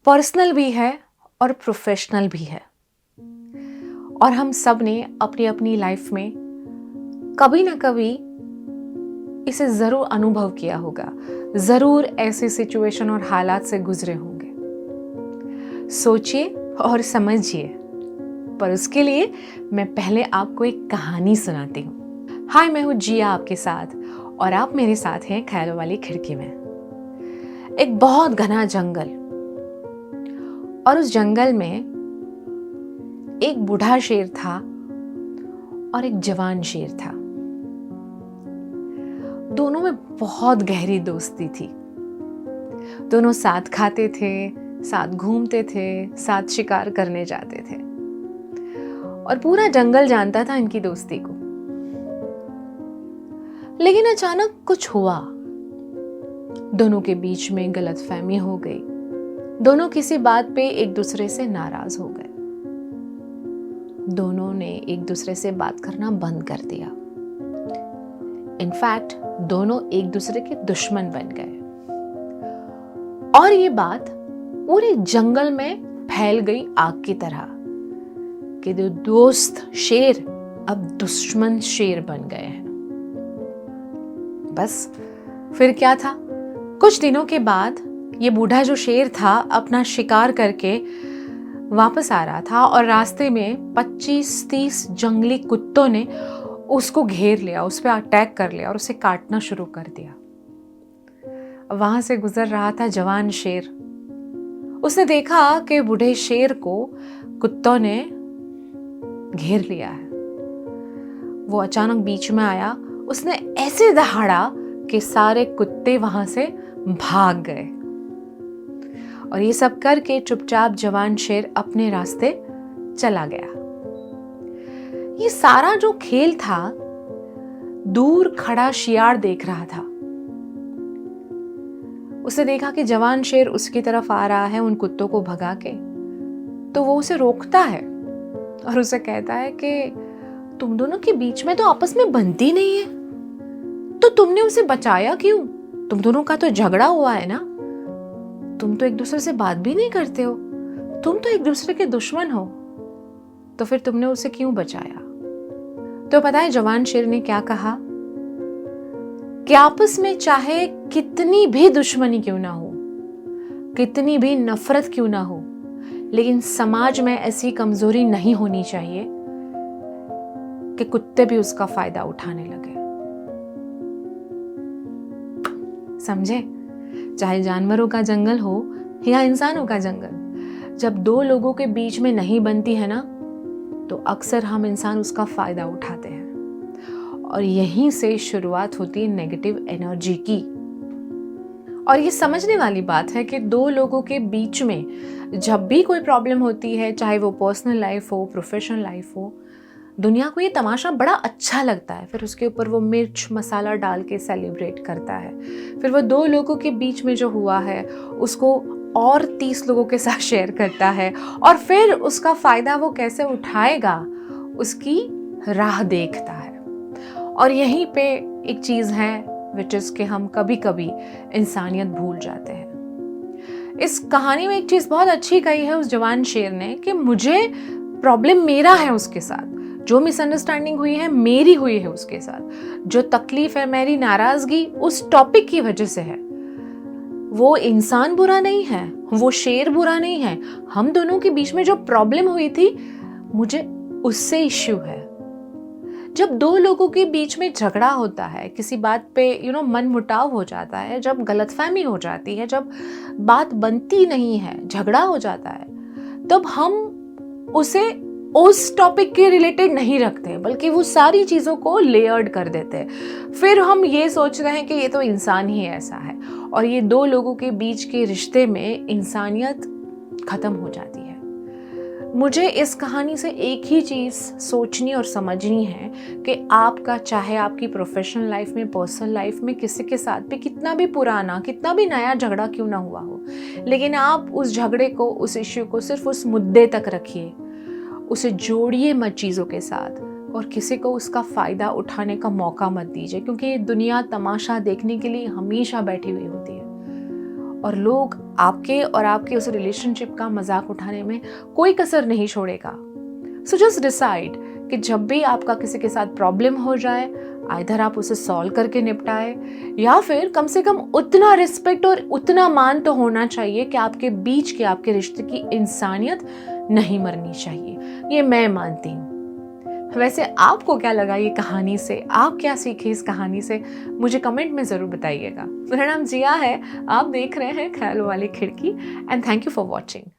Personal भी है और प्रोफेशनल भी है। और हम सब ने अपनी अपनी लाइफ में कभी ना कभी इसे ज़रूर अनुभव किया होगा, ज़रूर ऐसी सिचुएशन और हालात से गुजरे होंगे। सोचिए और समझिए, पर उसके लिए मैं पहले आपको एक कहानी सुनाती हूँ। हाय, मैं हूँ जिया आपके साथ और आप मेरे साथ हैं ख्यालों वाली खिड़की में। एक बहुत घना जंगल, और उस जंगल में एक बूढ़ा शेर था और एक जवान शेर था। दोनों में बहुत गहरी दोस्ती थी। दोनों साथ खाते थे, साथ घूमते थे, साथ शिकार करने जाते थे और पूरा जंगल जानता था इनकी दोस्ती को। लेकिन अचानक कुछ हुआ। दोनों के बीच में गलतफहमी हो गई। दोनों किसी बात पे एक दूसरे से नाराज हो गए। दोनों ने एक दूसरे से बात करना बंद कर दिया। इनफैक्ट दोनों एक दूसरे के दुश्मन बन गए और ये बात पूरे जंगल में फैल गई आग की तरह कि जो दोस्त शेर अब दुश्मन शेर बन गए हैं। बस फिर क्या था, कुछ दिनों के बाद ये बूढ़ा जो शेर था अपना शिकार करके वापस आ रहा था और रास्ते में 25-30 जंगली कुत्तों ने उसको घेर लिया, उस पर अटैक कर लिया और उसे काटना शुरू कर दिया। वहां से गुजर रहा था जवान शेर। उसने देखा कि बूढ़े शेर को कुत्तों ने घेर लिया है। वो अचानक बीच में आया। उसने ऐसे दहाड़ा कि सारे कुत्ते वहां से भाग गए और ये सब करके चुपचाप जवान शेर अपने रास्ते चला गया। ये सारा जो खेल था, दूर खड़ा शियार देख रहा था। उसे देखा कि जवान शेर उसकी तरफ आ रहा है उन कुत्तों को भगा के, तो वो उसे रोकता है और उसे कहता है कि तुम दोनों के बीच में तो आपस में बनती नहीं है, तो तुमने उसे बचाया क्यों? तुम दोनों का तो झगड़ा हुआ है ना, तुम तो एक दूसरे से बात भी नहीं करते हो, तुम तो एक दूसरे के दुश्मन हो, तो फिर तुमने उसे क्यों बचाया? तो पता है जवान शेर ने क्या कहा कि आपस में चाहे कितनी भी दुश्मनी क्यों ना हो, कितनी भी नफरत क्यों ना हो, लेकिन समाज में ऐसी कमजोरी नहीं होनी चाहिए कि कुत्ते भी उसका फायदा उठाने लगे। समझे? चाहे जानवरों का जंगल हो या इंसानों का जंगल, जब दो लोगों के बीच में नहीं बनती है ना, तो अक्सर हम इंसान उसका फायदा उठाते हैं और यहीं से शुरुआत होती है नेगेटिव एनर्जी की। और ये समझने वाली बात है कि दो लोगों के बीच में जब भी कोई प्रॉब्लम होती है, चाहे वो पर्सनल लाइफ हो, प्रोफेशनल लाइफ हो, दुनिया को ये तमाशा बड़ा अच्छा लगता है। फिर उसके ऊपर वो मिर्च मसाला डाल के सेलिब्रेट करता है। फिर वो दो लोगों के बीच में जो हुआ है उसको और 30 लोगों के साथ शेयर करता है और फिर उसका फायदा वो कैसे उठाएगा उसकी राह देखता है। और यहीं पे एक चीज है विच इज कि हम कभी कभी इंसानियत भूल जाते हैं। इस कहानी में एक चीज बहुत अच्छी कही है उस जवान शेर ने कि मुझे प्रॉब्लम मेरा है उसके साथ, जो मिसअंडरस्टैंडिंग हुई है मेरी हुई है उसके साथ, जो तकलीफ है, मेरी नाराजगी उस टॉपिक की वजह से है। वो इंसान बुरा नहीं है, वो शेर बुरा नहीं है। हम दोनों के बीच में जो प्रॉब्लम हुई थी, मुझे उससे इश्यू है। जब दो लोगों के बीच में झगड़ा होता है, किसी बात पे मन मुटाव हो जाता है, जब गलतफहमी हो जाती है, जब बात बनती नहीं है, झगड़ा हो जाता है, तब हम उसे उस टॉपिक के रिलेटेड नहीं रखते, बल्कि वो सारी चीज़ों को लेयर्ड कर देते हैं। फिर हम ये सोच रहे हैं कि ये तो इंसान ही ऐसा है और ये दो लोगों के बीच के रिश्ते में इंसानियत खत्म हो जाती है। मुझे इस कहानी से एक ही चीज़ सोचनी और समझनी है कि आपका, चाहे आपकी प्रोफेशनल लाइफ में, पर्सनल लाइफ में, किसी के साथ भी कितना भी पुराना, कितना भी नया झगड़ा क्यों ना हुआ हो, लेकिन आप उस झगड़े को, उस इश्यू को सिर्फ उस मुद्दे तक रखिए, उसे जोड़िए मत चीज़ों के साथ और किसी को उसका फ़ायदा उठाने का मौका मत दीजिए, क्योंकि ये दुनिया तमाशा देखने के लिए हमेशा बैठी हुई होती है और लोग आपके और आपके उस रिलेशनशिप का मजाक उठाने में कोई कसर नहीं छोड़ेगा। सो जस्ट डिसाइड कि जब भी आपका किसी के साथ प्रॉब्लम हो जाए, आइदर आप उसे सॉल्व करके निपटाए, या फिर कम से कम उतना रिस्पेक्ट और उतना मान तो होना चाहिए कि आपके बीच के आपके रिश्ते की इंसानियत नहीं मरनी चाहिए। ये मैं मानती हूँ। वैसे आपको क्या लगा ये कहानी से? आप क्या सीखे इस कहानी से? मुझे कमेंट में ज़रूर बताइएगा। मेरा नाम जिया है, आप देख रहे हैं ख्यालों वाली खिड़की, and thank you for watching.